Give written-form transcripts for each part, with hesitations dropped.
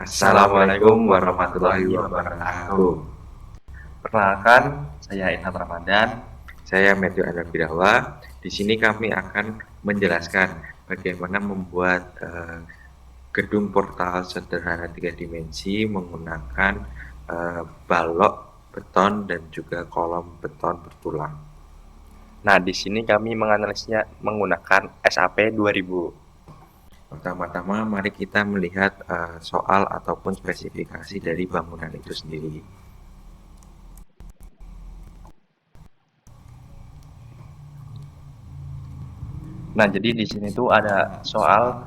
Assalamualaikum warahmatullahi wabarakatuh. Perkenalkan, saya Ilham Ramadan. Saya Matthew Anwar Birawa. Di sini kami akan menjelaskan bagaimana membuat gedung portal sederhana 3 dimensi menggunakan balok beton dan juga kolom beton bertulang. Nah, di sini kami menganalisnya menggunakan SAP 2000. Pertama-tama mari kita melihat soal ataupun spesifikasi dari bangunan itu sendiri. Nah, jadi di sini tuh ada soal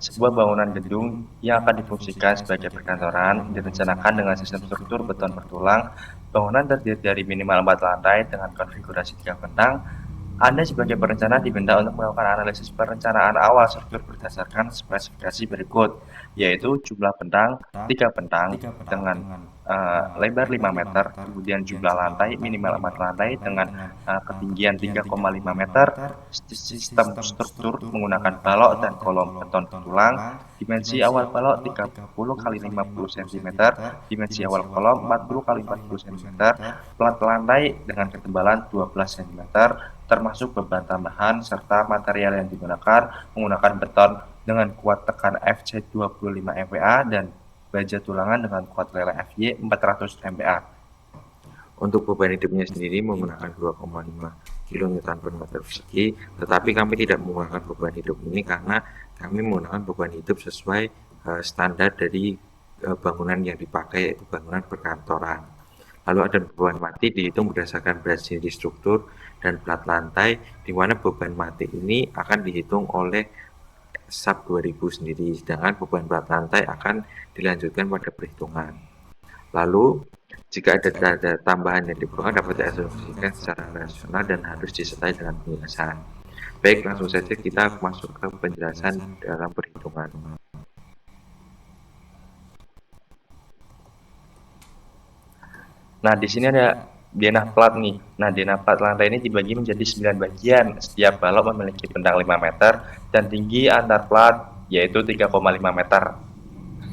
sebuah bangunan gedung yang akan difungsikan sebagai perkantoran direncanakan dengan sistem struktur beton bertulang. Bangunan terdiri dari minimal 4 lantai dengan konfigurasi 3 bentang. Anda sebagai perencana diminta untuk melakukan analisis perencanaan awal struktur berdasarkan spesifikasi berikut, yaitu jumlah bentang 3 bentang dengan lebar 5 meter, kemudian jumlah lantai minimal 4 lantai dengan ketinggian 3,5 meter, sistem struktur menggunakan balok dan kolom beton bertulang, dimensi awal balok 30 x 50 cm, dimensi awal kolom 40 x 40 cm, plat lantai dengan ketebalan 12 cm, termasuk beban tambahan serta material yang digunakan menggunakan beton dengan kuat tekan FC 25 MPa dan baja tulangan dengan kuat lele FY 400 MPa. Untuk beban hidupnya sendiri menggunakan 2,5 kN per meter persegi, tetapi kami tidak menggunakan beban hidup ini karena kami menggunakan beban hidup sesuai standar dari bangunan yang dipakai, yaitu bangunan perkantoran. Lalu ada beban mati dihitung berdasarkan berat sendiri struktur dan plat lantai, di mana beban mati ini akan dihitung oleh SAP 2000 sendiri, sedangkan beban plat lantai akan dilanjutkan pada perhitungan. Lalu, jika ada data tambahan yang diperlukan dapat diasumsikan secara rasional dan harus disertai dengan penjelasan. Baik, langsung saja kita masuk ke penjelasan dalam perhitungan. Nah, di sini ada denah plat nih. Nah, denah plat lantai ini dibagi menjadi 9 bagian. Setiap balok memiliki bentang 5 meter dan tinggi antar plat yaitu 3,5 meter.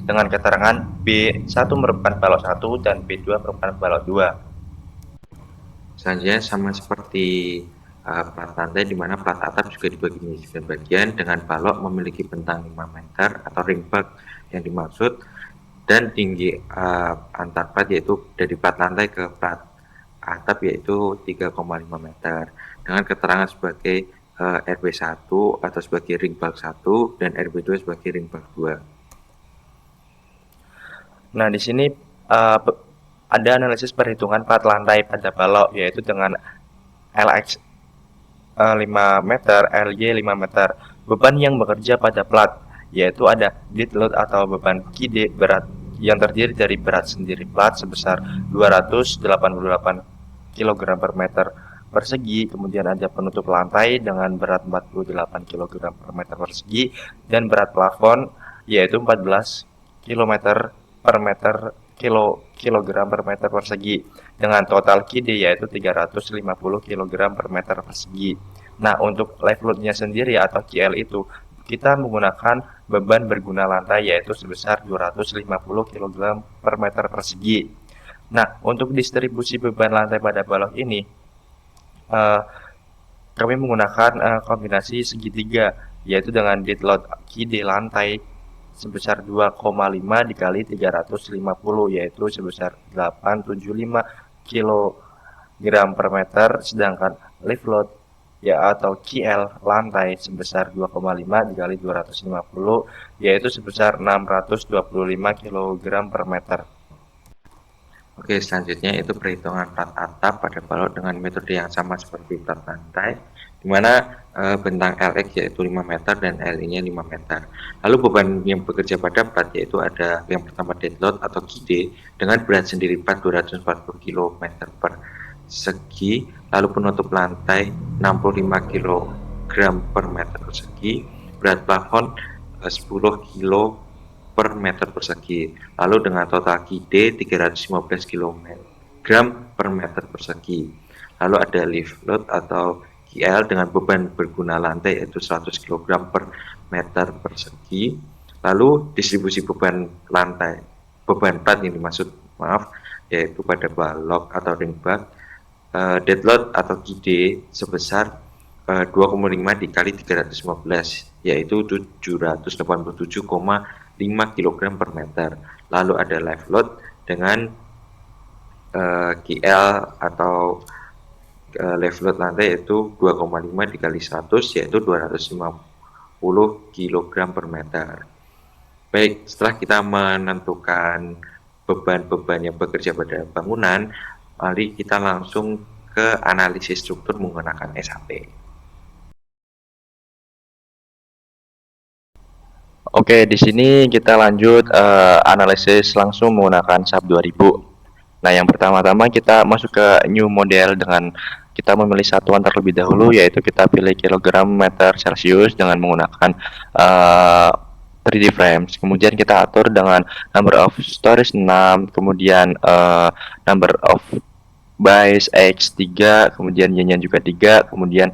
Dengan keterangan B1 merupakan balok 1 dan B2 merupakan balok 2. Selanjutnya sama seperti plat lantai, di mana plat atap juga dibagi menjadi 9 bagian dengan balok memiliki bentang 5 meter atau ring bulk yang dimaksud, dan tinggi antar plat yaitu dari plat lantai ke plat atap yaitu 3,5 meter dengan keterangan sebagai RB1 atau sebagai ring bulk 1 dan RB2 sebagai ring bulk 2. Nah, di sini ada analisis perhitungan plat lantai pada balok yaitu dengan LX 5 meter, LY 5 meter. Beban yang bekerja pada plat yaitu ada dead load atau beban KD berat yang terdiri dari berat sendiri plat sebesar 288 kg per meter persegi, kemudian ada penutup lantai dengan berat 48 kg per meter persegi dan berat plafon yaitu 14 km per meter kilogram per meter persegi dengan total KD yaitu 350 kg per meter persegi. Nah, untuk live load-nya sendiri atau KL itu kita menggunakan beban berguna lantai yaitu sebesar 250 kg per meter persegi. Nah, untuk distribusi beban lantai pada balok ini kami menggunakan kombinasi segitiga yaitu dengan dead load KD lantai sebesar 2,5 dikali 350 yaitu sebesar 875 kg per meter, sedangkan live load ya atau KL lantai sebesar 2,5 dikali 250 yaitu sebesar 625 kg per meter. Oke, selanjutnya itu perhitungan plat atap pada balok dengan metode yang sama seperti plat lantai, di mana bentang LX yaitu 5 meter dan LI-nya 5 meter. Lalu beban yang bekerja pada plat yaitu ada yang pertama dead load atau KD dengan berat sendiri plat 240 km per segi, lalu penutup lantai 65 kg per meter persegi, berat plafon 10 kg per meter persegi, lalu dengan total KD 315 kg per meter persegi. Lalu ada lift load atau KL dengan beban berguna lantai yaitu 100 kg per meter persegi, Lalu distribusi beban plat yang dimaksud, maaf, yaitu pada balok atau ring bak, dead load atau GD sebesar 2,5 dikali 315, yaitu 787,5 kg per meter. Lalu ada live load dengan GL atau live load lantai yaitu 2,5 dikali 100, yaitu 250 kg per meter. Baik, setelah kita menentukan beban-beban yang bekerja pada bangunan, mari kita langsung ke analisis struktur menggunakan SAP. Oke, di sini kita lanjut analisis langsung menggunakan SAP 2000. Nah, yang pertama-tama kita masuk ke new model dengan kita memilih satuan terlebih dahulu, yaitu kita pilih kilogram meter Celsius dengan menggunakan 3D frames. Kemudian kita atur dengan number of stories 6, kemudian number of base X 3, kemudian Y-nya juga 3, kemudian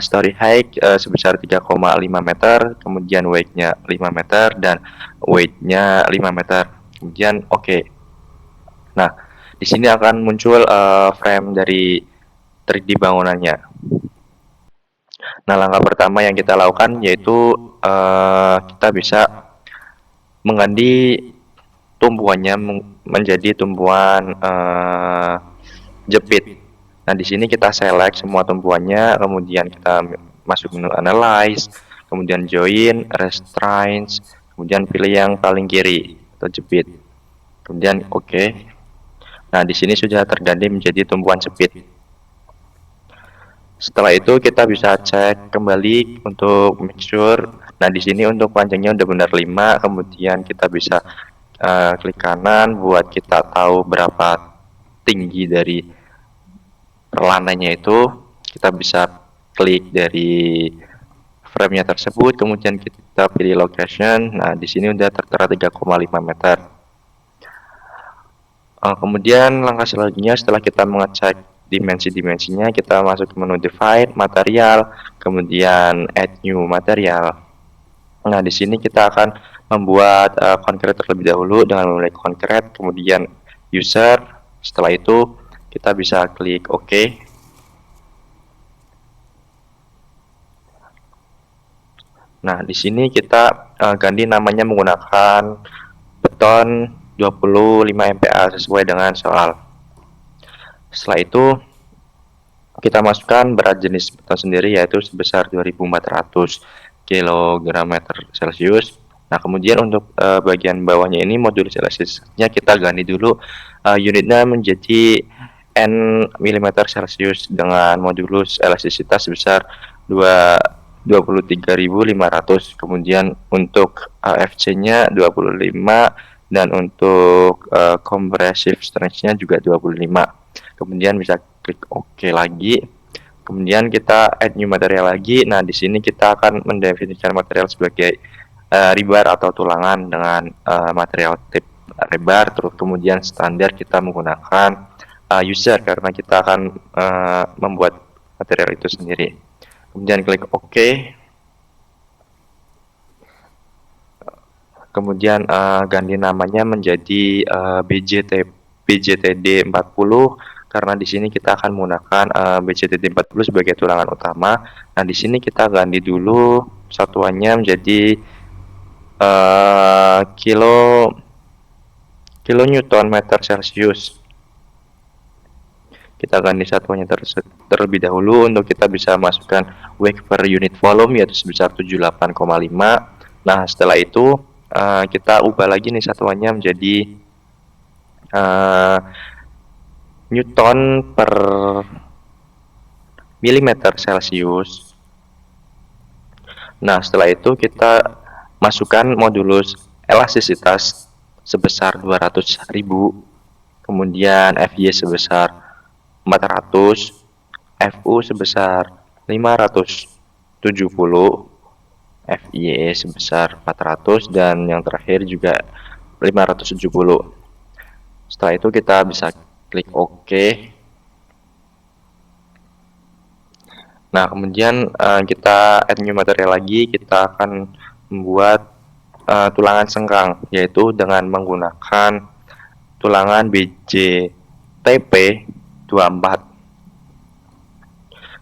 story height sebesar 3,5 meter, kemudian weight-nya 5 meter, dan weight-nya 5 meter. Kemudian oke. Nah, di sini akan muncul frame dari 3D bangunannya. Nah, langkah pertama yang kita lakukan yaitu kita bisa mengganti tumpuannya menjadi tumpuan jepit. Nah, di sini kita select semua tumpuannya, kemudian kita masuk menu analyze, kemudian join, restraints, kemudian pilih yang paling kiri atau jepit. Kemudian oke. Nah, di sini sudah terganti menjadi tumpuan jepit. Setelah itu kita bisa cek kembali untuk make sure. Nah, di sini untuk panjangnya udah benar 5, kemudian kita bisa klik kanan buat kita tahu berapa tinggi dari lantainya itu. Kita bisa klik dari frame-nya tersebut, kemudian kita pilih location. Nah, di sini udah tertera 3,5 meter. Kemudian langkah selanjutnya setelah kita mengecek dimensi-dimensinya, kita masuk ke menu divide, material, kemudian add new material. Nah, di sini kita akan membuat concrete terlebih dahulu dengan memilih concrete, kemudian user. Setelah itu kita bisa klik OK. Nah, di sini kita ganti namanya menggunakan beton 25 MPa sesuai dengan soal. Setelah itu kita masukkan berat jenis beton sendiri yaitu sebesar 2400 kg/Celsius. Nah, kemudian untuk bagian bawahnya ini modul Celsiusnya kita ganti dulu unitnya menjadi N mm Celsius dengan modulus elastisitas sebesar 23.500. Kemudian untuk FC-nya 25 dan untuk compressive strength-nya juga 25. Kemudian bisa klik OK lagi. Kemudian kita add new material lagi. Nah, di sini kita akan mendefinisikan material sebagai rebar atau tulangan dengan material tip rebar. Terus kemudian standar kita menggunakan user karena kita akan membuat material itu sendiri. Kemudian klik OK. Kemudian ganti namanya menjadi BJTD 40 karena di sini kita akan menggunakan BJTD 40 sebagai tulangan utama. Nah, di sini kita ganti dulu satuannya menjadi kilonewton meter Celsius. Kita ganti satuannya terlebih dahulu untuk kita bisa masukkan weight per unit volume yaitu sebesar 78,5. Nah, setelah itu kita ubah lagi nih satuannya menjadi Newton per milimeter Celsius. Nah, setelah itu kita masukkan modulus elastisitas sebesar 200.000, kemudian FY sebesar 400, FU sebesar 570, FY sebesar 400, dan yang terakhir juga 570. Setelah itu kita bisa klik OK. Nah, kemudian kita add new material lagi. Kita akan membuat tulangan sengkang, yaitu dengan menggunakan tulangan BJTP 24.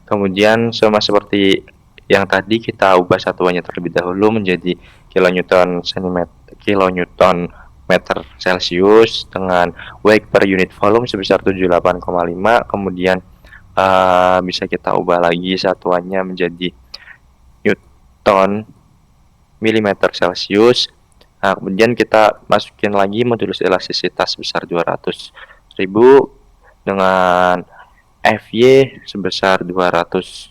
Kemudian sama seperti yang tadi, kita ubah satuannya terlebih dahulu menjadi kilonewton kilonewton meter Celcius dengan weight per unit volume sebesar 78,5. Kemudian bisa kita ubah lagi satuannya menjadi newton milimeter Celcius. Nah, kemudian kita masukin lagi modulus elastisitas sebesar 200.000 dengan FY sebesar 240,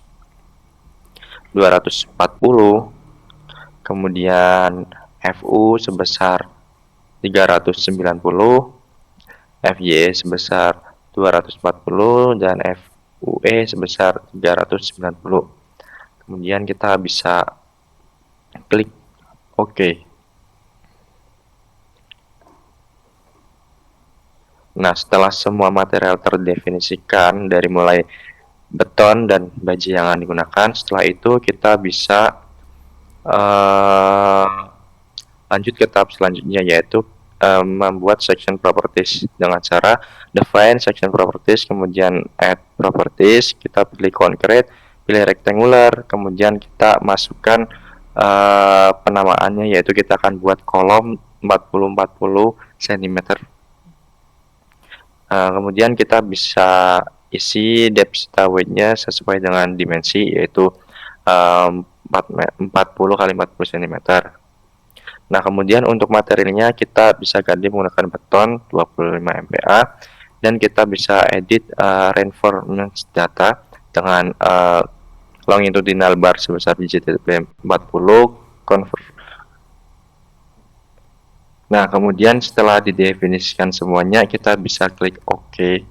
kemudian FU sebesar 390, FY sebesar 240, dan FUE sebesar 390. Kemudian kita bisa klik OK. Nah, setelah semua material terdefinisikan dari mulai beton dan baja yang akan digunakan, setelah itu kita bisa lanjut ke tahap selanjutnya, yaitu membuat section properties dengan cara define section properties, kemudian add properties, kita pilih concrete, pilih rectangular, kemudian kita masukkan penamaannya, yaitu kita akan buat kolom 40-40 cm. Kemudian kita bisa isi depth weight-nya sesuai dengan dimensi, yaitu 40 kali 40 cm. Nah, kemudian untuk materialnya kita bisa ganti menggunakan beton 25 MPa, dan kita bisa edit reinforcement data dengan longitudinal bar sebesar BJTP 40 Nah, kemudian setelah didefinisikan semuanya, kita bisa klik OK.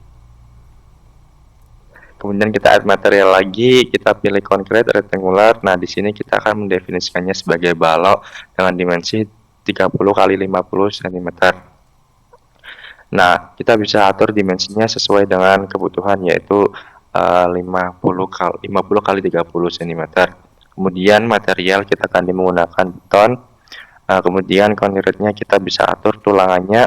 Kemudian kita add material lagi, kita pilih concrete rectangular. Nah, di sini kita akan mendefinisikannya sebagai balok dengan dimensi 30 kali 50 cm. Nah, kita bisa atur dimensinya sesuai dengan kebutuhan, yaitu 50 kali 30 cm. Kemudian material kita akan menggunakan beton. Kemudian concrete-nya kita bisa atur tulangannya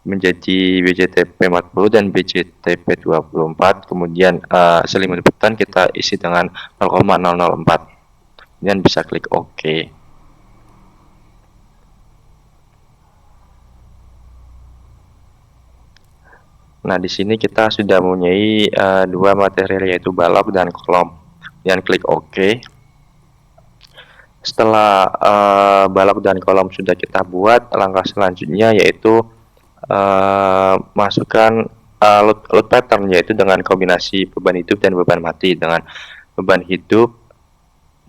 menjadi BJTP 40 dan BJTP 24. Kemudian selimut beton kita isi dengan 0,004. Kemudian bisa klik OK. Nah, di sini kita sudah mempunyai dua material, yaitu balok dan kolom. Kemudian klik OK. Setelah balok dan kolom sudah kita buat, langkah selanjutnya yaitu masukkan load pattern, yaitu dengan kombinasi beban hidup dan beban mati. Dengan beban hidup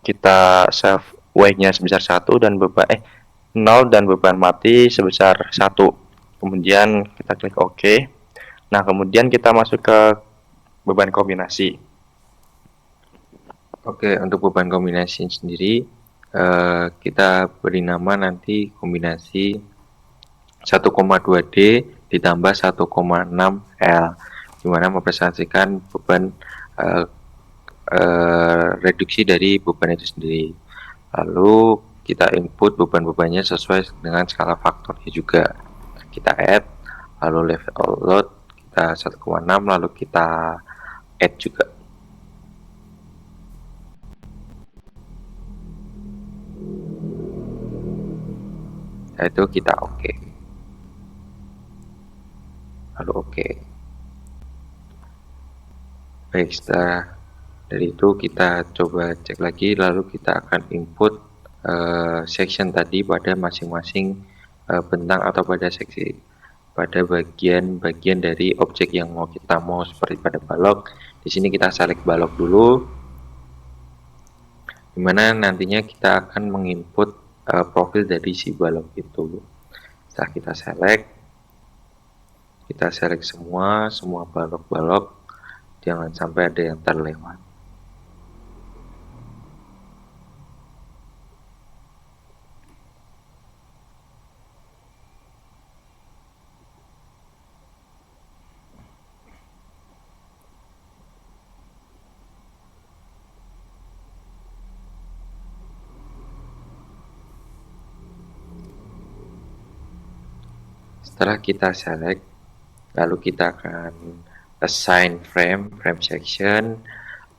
kita save weight-nya sebesar 1 dan 0, dan beban mati sebesar 1. Kemudian kita klik OK. Nah, kemudian kita masuk ke beban kombinasi. Oke, untuk beban kombinasi sendiri kita beri nama nanti kombinasi 1,2D ditambah 1,6 L, dimana mempresentasikan beban reduksi dari beban itu sendiri. Lalu kita input beban-bebannya sesuai dengan skala faktornya juga. Kita add, lalu level load kita 1,6, lalu kita add juga. Nah, itu kita oke. Lalu oke. Baik, setelah dari itu kita coba cek lagi, lalu kita akan input section tadi pada masing-masing bentang atau pada seksi, pada bagian-bagian dari objek yang kita mau, seperti pada balok. Di sini kita select balok dulu, dimana nantinya kita akan menginput profil dari si balok itu. Setelah kita select semua balok-balok, jangan sampai ada yang terlewat. Setelah kita select, lalu kita akan assign frame section,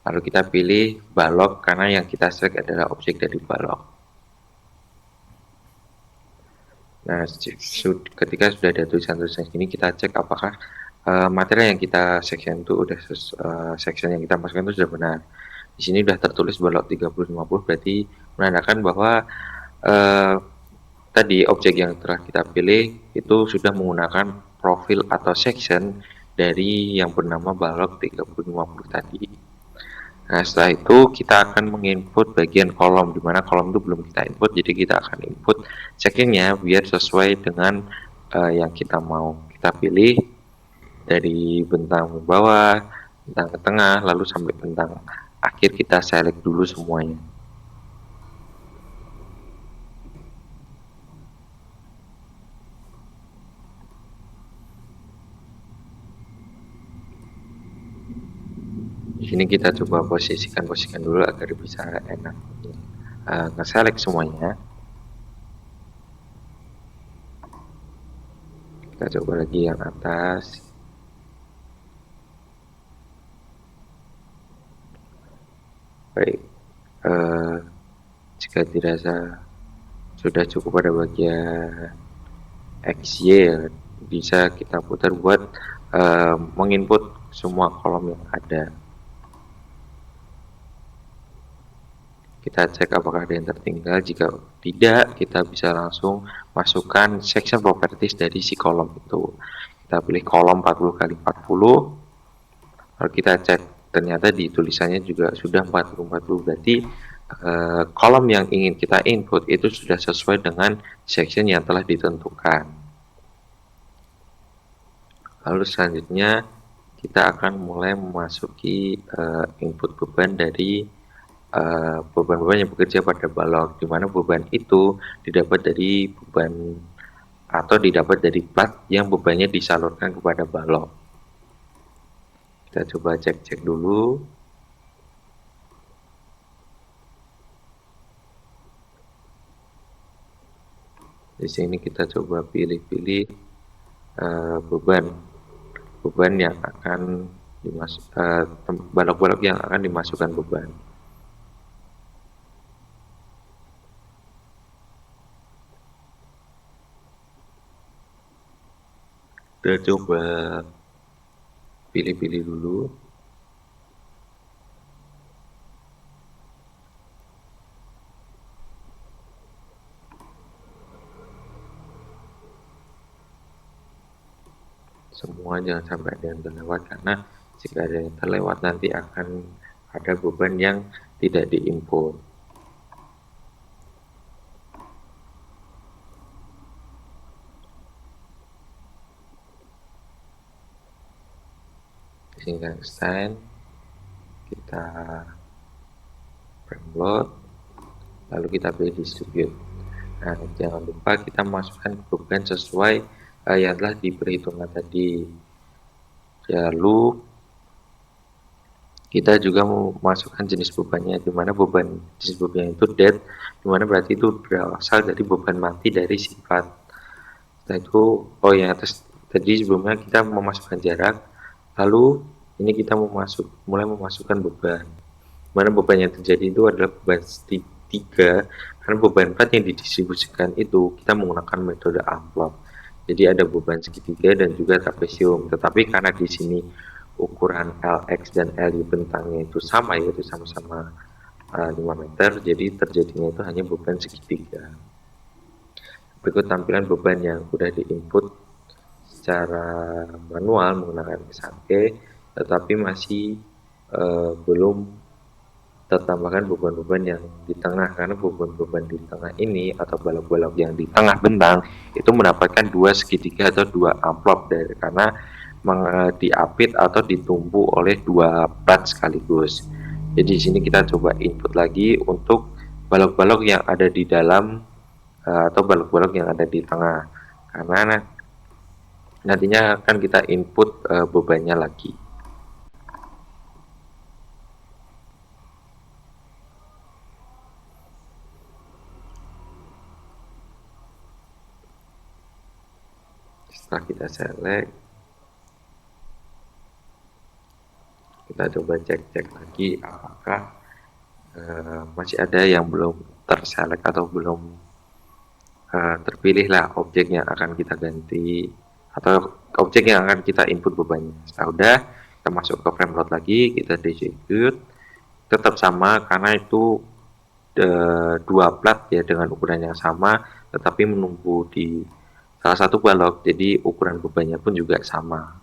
lalu kita pilih balok karena yang kita select adalah objek dari balok. Nah, ketika sudah ada tulisan-tulisan ini, kita cek apakah materi yang kita section itu udah section yang kita masukkan itu sudah benar. Di sini sudah tertulis balok 3050, berarti menandakan bahwa tadi objek yang telah kita pilih itu sudah menggunakan profil atau section dari yang bernama balok 3050 tadi. Nah, setelah itu kita akan menginput bagian kolom, di mana kolom itu belum kita input, jadi kita akan input sectionnya biar sesuai dengan yang kita mau. Kita pilih dari bentang bawah, bentang ke tengah, lalu sampai bentang akhir kita select dulu semuanya. Di sini kita coba posisikan dulu agar bisa enak nge-select semuanya. Kita coba lagi yang atas. Baik, jika dirasa sudah cukup pada bagian XY, bisa kita putar buat menginput semua kolom yang ada. Kita cek apakah ada yang tertinggal. Jika tidak, kita bisa langsung masukkan section properties dari si kolom itu. Kita pilih kolom 40 x 40. Lalu kita cek, ternyata di tulisannya juga sudah 40-40, berarti kolom yang ingin kita input itu sudah sesuai dengan section yang telah ditentukan. Lalu selanjutnya kita akan mulai memasuki input beban dari beban-beban yang bekerja pada balok, di mana beban itu didapat dari beban atau didapat dari plat yang bebannya disalurkan kepada balok. Kita coba cek dulu. Di sini kita coba pilih-pilih beban yang akan balok-balok yang akan dimasukkan beban. Kita coba pilih-pilih dulu. Semua jangan sampai ada yang terlewat, karena jika ada yang terlewat nanti akan ada beban yang tidak diinput. Sini kita extend, kita frame load, lalu kita pilih distribute. Nah, jangan lupa kita masukkan beban sesuai yang telah diperhitungkan tadi. Lalu kita juga memasukkan jenis bebannya, di mana beban jenis beban itu dead, di mana berarti itu berasal dari beban mati dari sifat. Setelah itu, yang atas tadi sebelumnya kita memasukkan jarak, lalu ini kita mulai memasukkan beban. Mana beban yang terjadi itu adalah beban segitiga, karena beban plat yang didistribusikan itu kita menggunakan metode amplop. Jadi ada beban segitiga dan juga trapesium. Tetapi karena di sini ukuran LX dan LY bentangnya itu sama, yaitu sama-sama 5 meter, jadi terjadinya itu hanya beban segitiga. Berikut tampilan beban yang sudah diinput secara manual menggunakan SAP, tetapi masih belum tertambahkan beban-beban yang di tengah, karena beban-beban di tengah ini atau balok-balok yang di tengah bentang itu mendapatkan dua segitiga atau dua amplop karena diapit atau ditumpu oleh dua plat sekaligus. Jadi di sini kita coba input lagi untuk balok-balok yang ada di dalam atau balok-balok yang ada di tengah, karena nantinya akan kita input bebannya lagi. Setelah kita select, kita coba cek lagi apakah masih ada yang belum terselect atau belum terpilih lah objek yang akan kita ganti atau objek yang akan kita input bebannya. Setelah udah, kita masuk ke frame load lagi, kita execute, tetap sama karena itu dua plat ya dengan ukuran yang sama, tetapi menunggu di salah satu balok, jadi ukuran bebannya pun juga sama.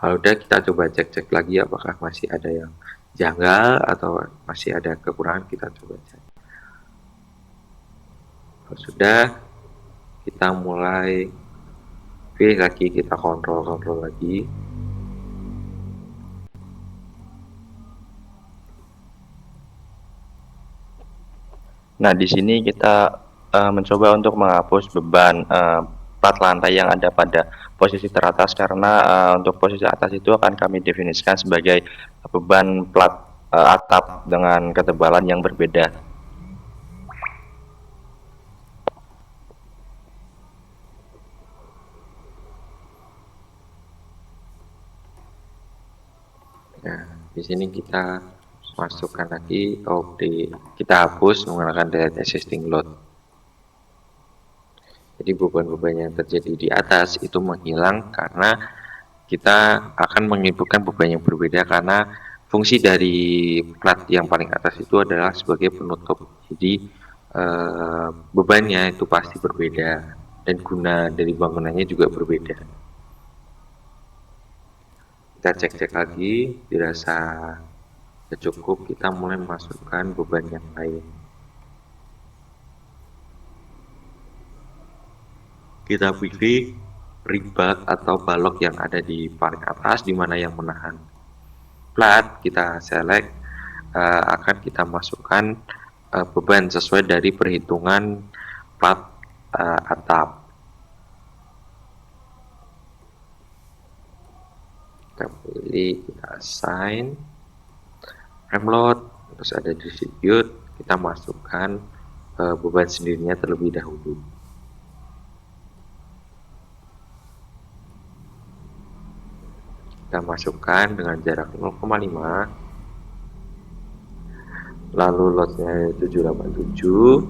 Kalau udah, kita coba cek lagi apakah masih ada yang janggal atau masih ada kekurangan, kita coba cek. Kalau sudah, kita mulai pilih lagi, kita kontrol lagi. Nah, di sini kita mencoba untuk menghapus beban plat lantai yang ada pada posisi teratas, karena untuk posisi atas itu akan kami definisikan sebagai beban plat atap dengan ketebalan yang berbeda. Nah, di sini kita masukkan lagi, kita hapus menggunakan delete existing load. Jadi beban-beban yang terjadi di atas itu menghilang karena kita akan menginputkan beban yang berbeda, karena fungsi dari plat yang paling atas itu adalah sebagai penutup. Jadi bebannya itu pasti berbeda dan guna dari bangunannya juga berbeda. Kita cek lagi, dirasa cukup, kita mulai masukkan beban yang lain. Kita pilih ribat atau balok yang ada di paling atas, di mana yang menahan plat, kita select, akan kita masukkan beban sesuai dari perhitungan plat atap. Kita pilih, kita assign frame load, terus ada distribute, kita masukkan beban sendirinya terlebih dahulu. Kita masukkan dengan jarak 0,5, lalu lotnya 787,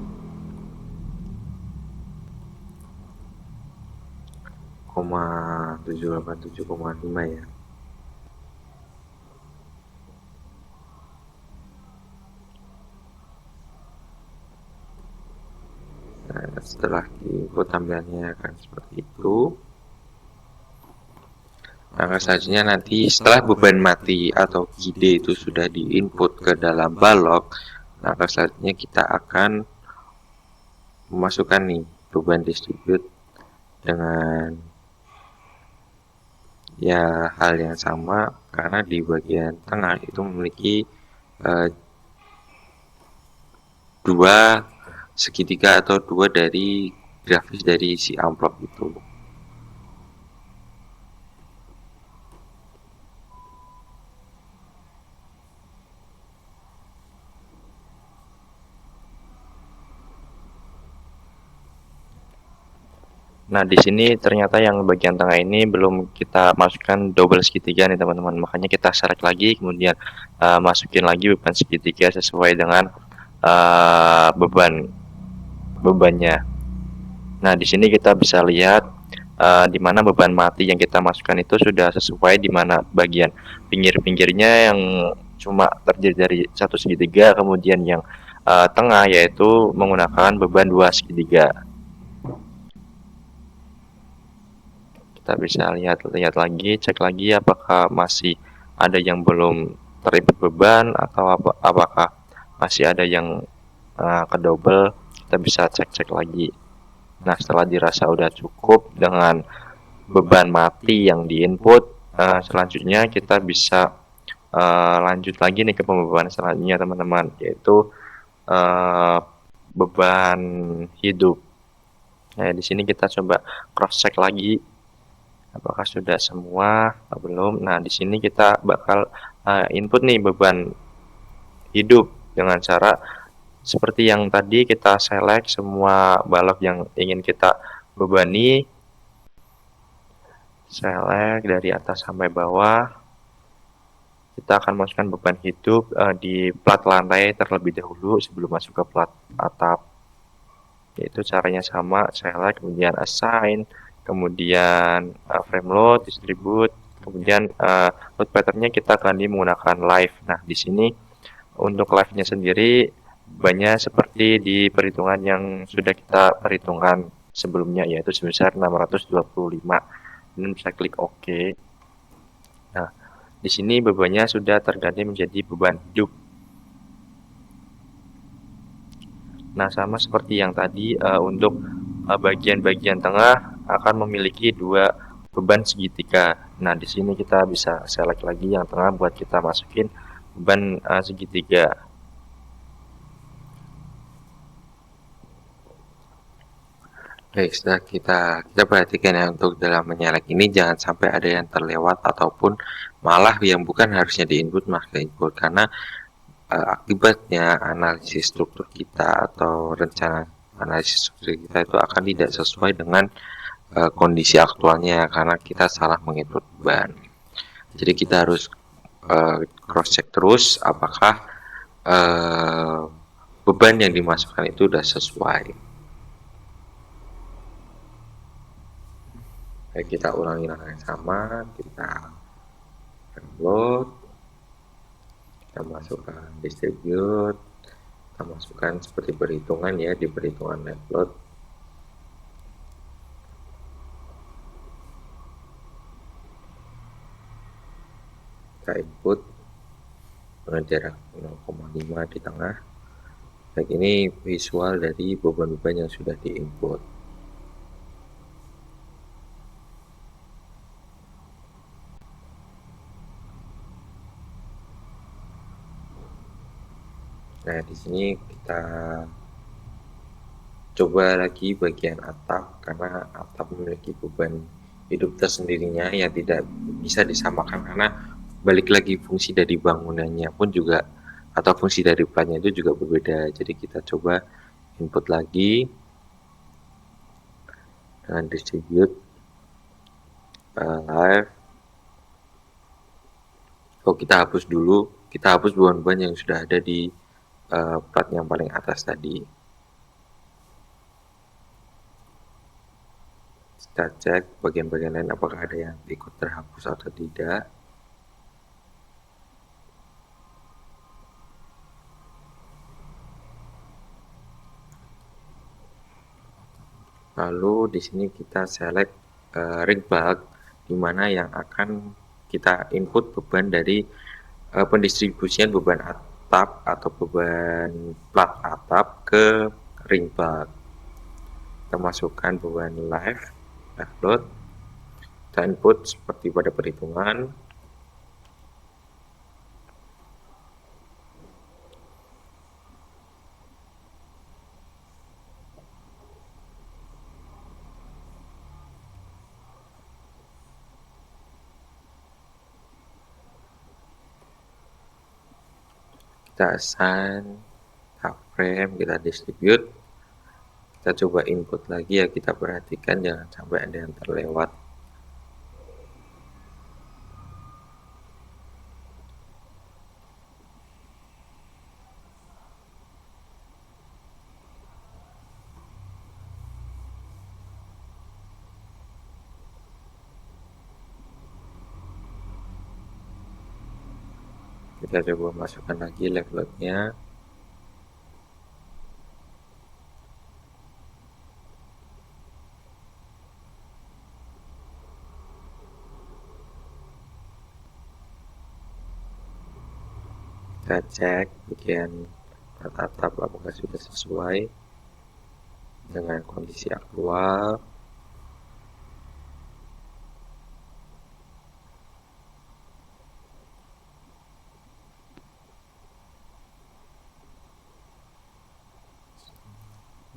787,5 ya. Nah, setelah diinput tampilannya akan seperti itu. Langkah selanjutnya nanti setelah beban mati atau GD itu sudah diinput ke dalam balok, langkah selanjutnya kita akan memasukkan nih beban distribute dengan ya hal yang sama, karena di bagian tengah itu memiliki dua segitiga atau dua dari grafis dari si amplop itu. Nah, di sini ternyata yang bagian tengah ini belum kita masukkan double segitiga nih teman-teman. Makanya kita select lagi, kemudian masukin lagi beban segitiga sesuai dengan bebannya. Nah, di sini kita bisa lihat di mana beban mati yang kita masukkan itu sudah sesuai, di mana bagian pinggir-pinggirnya yang cuma terdiri dari satu segitiga, kemudian yang tengah yaitu menggunakan beban 2 segitiga. Kita bisa lihat lagi, cek lagi apakah masih ada yang belum terikat beban atau apakah masih ada yang kedouble. Kita bisa cek lagi. Nah, setelah dirasa udah cukup dengan beban mati yang diinput, selanjutnya kita bisa lanjut lagi nih ke pembebanan selanjutnya teman-teman, yaitu beban hidup. Nah, di sini kita coba cross check lagi apakah sudah semua atau belum. Nah, di sini kita bakal input nih beban hidup dengan cara seperti yang tadi, kita select semua balok yang ingin kita bebani, select dari atas sampai bawah. Kita akan masukkan beban hidup di plat lantai terlebih dahulu sebelum masuk ke plat atap. Yaitu caranya sama, select, kemudian assign, kemudian frame load, distribute, kemudian load patternnya kita akan menggunakan live. Nah, di sini untuk live-nya sendiri banyak seperti di perhitungan yang sudah kita perhitungkan sebelumnya, yaitu sebesar 625. Dan bisa klik OK. Nah, di sini bebannya sudah terganti menjadi beban hidup. Nah, sama seperti yang tadi, untuk bagian-bagian tengah akan memiliki dua beban segitiga. Nah, di sini kita bisa select lagi yang tengah buat kita masukin beban segitiga. Baik, setelah kita perhatikan ya, untuk dalam menyalek ini jangan sampai ada yang terlewat ataupun malah yang bukan harusnya diinput malah input, karena akibatnya analisis struktur kita atau rencana analisis struktur kita itu akan tidak sesuai dengan kondisi aktualnya karena kita salah menginput beban. Jadi kita harus cross check terus apakah beban yang dimasukkan itu sudah sesuai. Baik, kita ulangi langkah yang sama, kita download, kita masukkan distribute, kita masukkan seperti perhitungan ya, di perhitungan net load. Kita input dengan jarak 0,5 di tengah. Baik, ini visual dari beban-beban yang sudah diinput. Nah, di sini kita coba lagi bagian atap, karena atap memiliki beban hidup tersendirinya yang tidak bisa disamakan, karena balik lagi fungsi dari bangunannya pun juga atau fungsi dari platnya itu juga berbeda. Jadi kita coba input lagi dengan distribute live. Kita hapus dulu, kita hapus beban-beban yang sudah ada di plat yang paling atas tadi. Kita cek bagian-bagian lain apakah ada yang ikut terhapus atau tidak. Lalu di sini kita select ring bulk, di mana yang akan kita input beban dari pendistribusian beban atap atau beban plat atap ke ring bulk. Kita masukkan beban live load, kita input seperti pada perhitungan. Kita assign, kita frame, kita distribute, kita coba input lagi ya, kita perhatikan jangan sampai ada yang terlewat. Kita coba masukkan lagi levelnya. Kita cek bagian atap apakah sudah sesuai dengan kondisi aktual.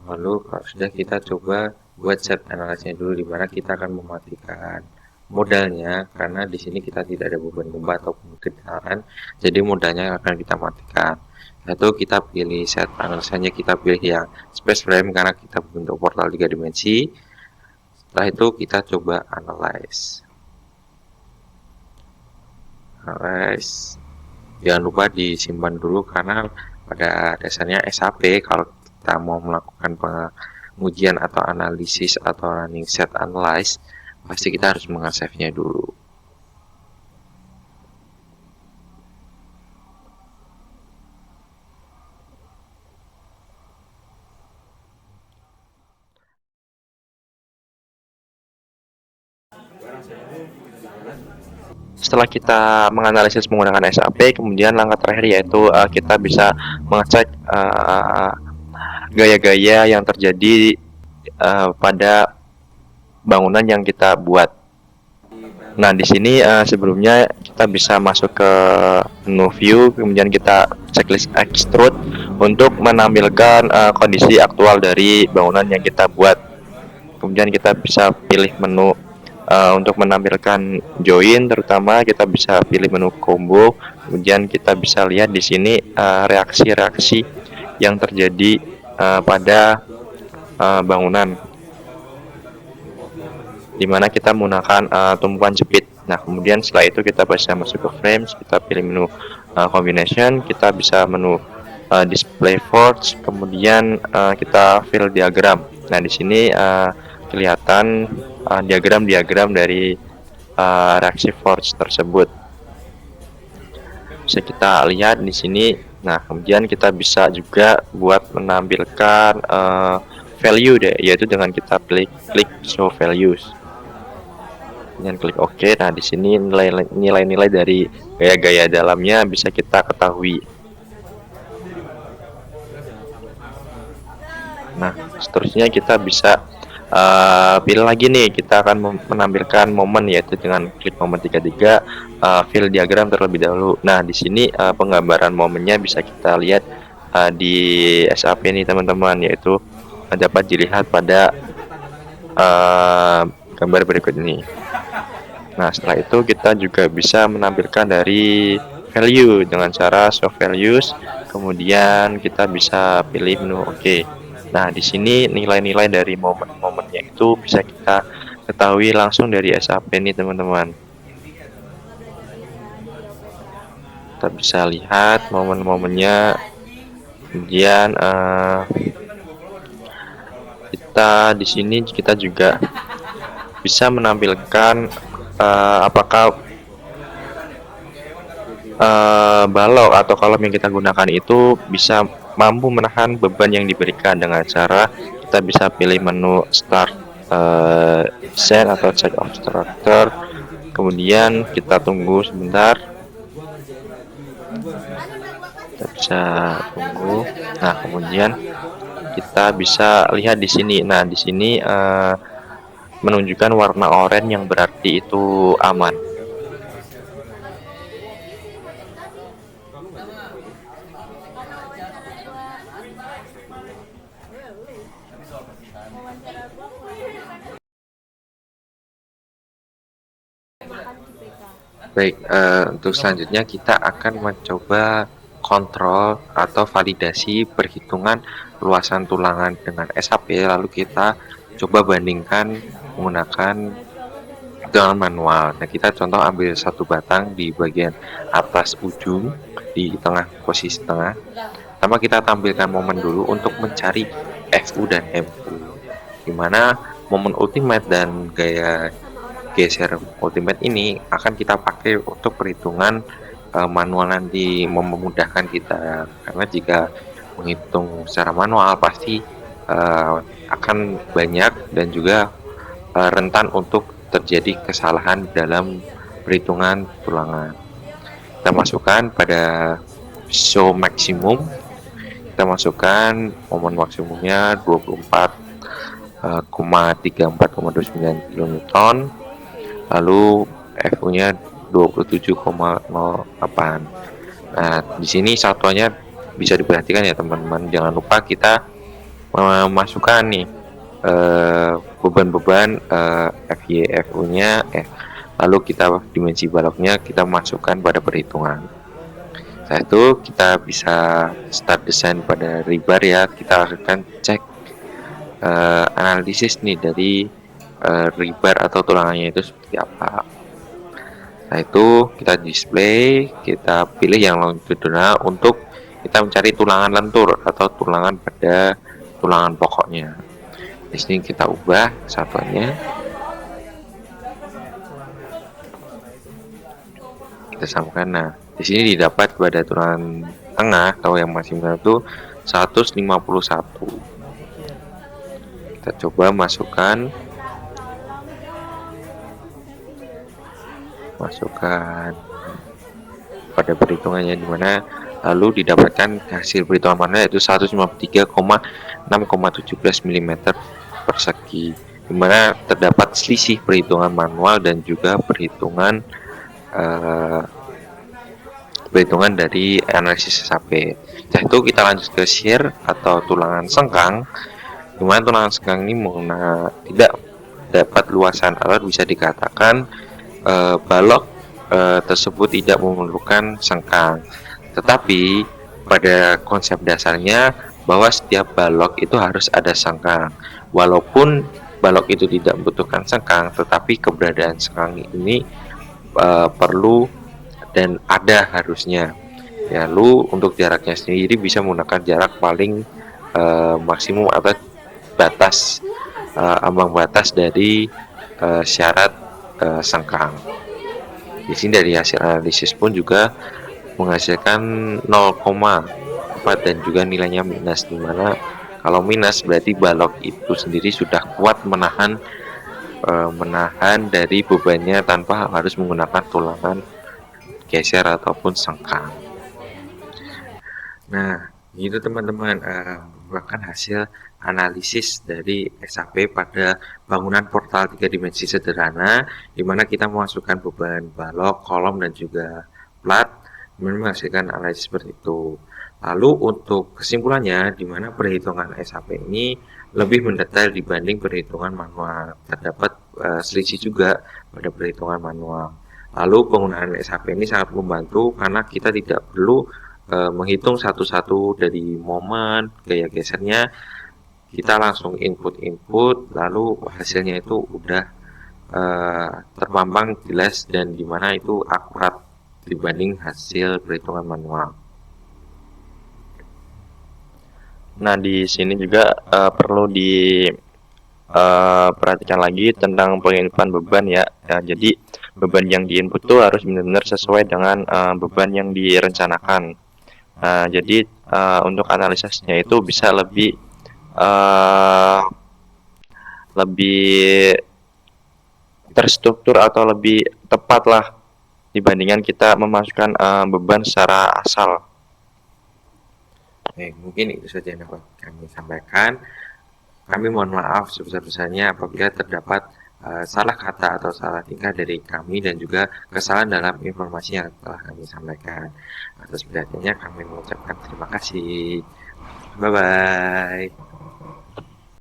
Lalu kalau sudah, kita coba buat set analisisnya dulu, di mana kita akan mematikan modalnya karena di sini kita tidak ada beban gempa ataupun getaran, jadi modalnya akan kita matikan. Lalu kita pilih set analisanya, kita pilih yang space frame karena kita bentuk portal 3 dimensi. Setelah itu kita coba analyze. Jangan lupa disimpan dulu karena pada dasarnya SAP kalau kita mau melakukan pengujian atau analisis atau running set analyze, pasti kita harus mengasave-nya dulu. Setelah kita menganalisis menggunakan SAP, kemudian langkah terakhir yaitu kita bisa mengecek gaya-gaya yang terjadi pada bangunan yang kita buat. Nah, di sini sebelumnya kita bisa masuk ke menu view, kemudian kita checklist extrude untuk menampilkan kondisi aktual dari bangunan yang kita buat. Kemudian kita bisa pilih menu untuk menampilkan join, terutama kita bisa pilih menu combo. Kemudian kita bisa lihat di sini reaksi-reaksi yang terjadi pada bangunan, dimana kita menggunakan tumpuan jepit. Nah, kemudian setelah itu kita bisa masuk ke frames, kita pilih menu combination, kita bisa menu display forge, kemudian kita fill diagram. Nah, di sini kelihatan diagram-diagram dari reaksi forge tersebut. Bisa kita lihat di sini. Nah, kemudian kita bisa juga buat menampilkan value yaitu dengan kita klik show values. Kemudian klik OK. Nah, di sini nilai-nilai dari gaya-gaya dalamnya bisa kita ketahui. Nah, seterusnya kita bisa pilih lagi nih, kita akan menampilkan momen yaitu dengan klik momen 33, fill diagram terlebih dahulu. Nah, di sini penggambaran momennya bisa kita lihat di SAP nih teman-teman, yaitu dapat dilihat pada gambar berikut ini. Nah, setelah itu kita juga bisa menampilkan dari value dengan cara show values, kemudian kita bisa pilih menu OK. Nah, di sini nilai-nilai dari momen-momennya itu bisa kita ketahui langsung dari SAP nih teman-teman. Kita bisa lihat momen-momennya. Kemudian kita di sini kita juga bisa menampilkan apakah balok atau kolom yang kita gunakan itu bisa mampu menahan beban yang diberikan dengan cara kita bisa pilih menu start set atau check off structure, kemudian kita tunggu sebentar, kita bisa tunggu. Nah, kemudian kita bisa lihat di sini. Nah, di sini menunjukkan warna oranye yang berarti itu aman. Baik, untuk selanjutnya kita akan mencoba kontrol atau validasi perhitungan luasan tulangan dengan SAP, lalu kita coba bandingkan menggunakan dengan manual. Nah, kita contoh ambil satu batang di bagian atas ujung di tengah, posisi tengah. Pertama kita tampilkan momen dulu untuk mencari FU dan MU, dimana momen ultimate dan gaya geser ultimate ini akan kita pakai untuk perhitungan manual nanti, memudahkan kita, karena jika menghitung secara manual pasti akan banyak dan juga rentan untuk terjadi kesalahan dalam perhitungan tulangan. Kita masukkan pada show maksimum, kita masukkan momen maksimumnya 24,34,29 kN, lalu FU nya 27,08. Nah, di sini satuannya bisa diperhatikan ya teman-teman, jangan lupa kita memasukkan nih beban-beban FY FU nya lalu kita dimensi baloknya kita masukkan pada perhitungan. Setelah itu kita bisa start desain pada rebar ya, kita akan cek analisis nih dari rebar atau tulangannya itu seperti apa. Nah, itu kita display, kita pilih yang longitudinal untuk kita mencari tulangan lentur atau tulangan pada tulangan pokoknya. Di sini kita ubah satuannya. Kita samakan. Nah, di sini didapat pada tulangan tengah kalau yang maksimal itu 151. Kita coba masukkan pada perhitungannya, dimana lalu didapatkan hasil perhitungan manual yaitu 153,6,17 mm persegi, dimana terdapat selisih perhitungan manual dan juga perhitungan dari analisis SAP. Setelah itu kita lanjut ke shear atau tulangan sengkang, dimana tulangan sengkang ini tidak dapat luasan alat, bisa dikatakan balok tersebut tidak memerlukan sengkang, tetapi pada konsep dasarnya bahwa setiap balok itu harus ada sengkang. Walaupun balok itu tidak membutuhkan sengkang, tetapi keberadaan sengkang ini perlu dan ada harusnya. Ya, lalu untuk jaraknya sendiri bisa menggunakan jarak paling maksimum atau batas ambang batas dari syarat sengkang. Di sini dari hasil analisis pun juga menghasilkan 0,4 dan juga nilainya minus, dimana kalau minus berarti balok itu sendiri sudah kuat menahan dari bebannya tanpa harus menggunakan tulangan geser ataupun sengkang. Nah, itu teman-teman, merupakan hasil analisis dari SAP pada bangunan portal 3 dimensi sederhana, di mana kita memasukkan beban balok, kolom, dan juga plat, kemudian menghasilkan analisis seperti itu. Lalu untuk kesimpulannya, di mana perhitungan SAP ini lebih mendetail dibanding perhitungan manual. Terdapat selisih juga pada perhitungan manual. Lalu penggunaan SAP ini sangat membantu karena kita tidak perlu menghitung satu-satu dari momen, gaya gesernya. Kita langsung input, lalu hasilnya itu udah terpampang jelas dan dimana itu akurat dibanding hasil perhitungan manual. Nah, di sini juga perlu diperhatikan lagi tentang penginputan beban ya. Jadi beban yang diinput itu harus benar-benar sesuai dengan beban yang direncanakan. Jadi untuk analisisnya itu bisa lebih terstruktur atau lebih tepat lah dibandingkan kita memasukkan beban secara asal. Mungkin itu saja yang dapat kami sampaikan. Kami mohon maaf sebesar-besarnya apabila terdapat salah kata atau salah tingkah dari kami dan juga kesalahan dalam informasi yang telah kami sampaikan. Atas perhatiannya kami mengucapkan terima kasih. Bye-bye.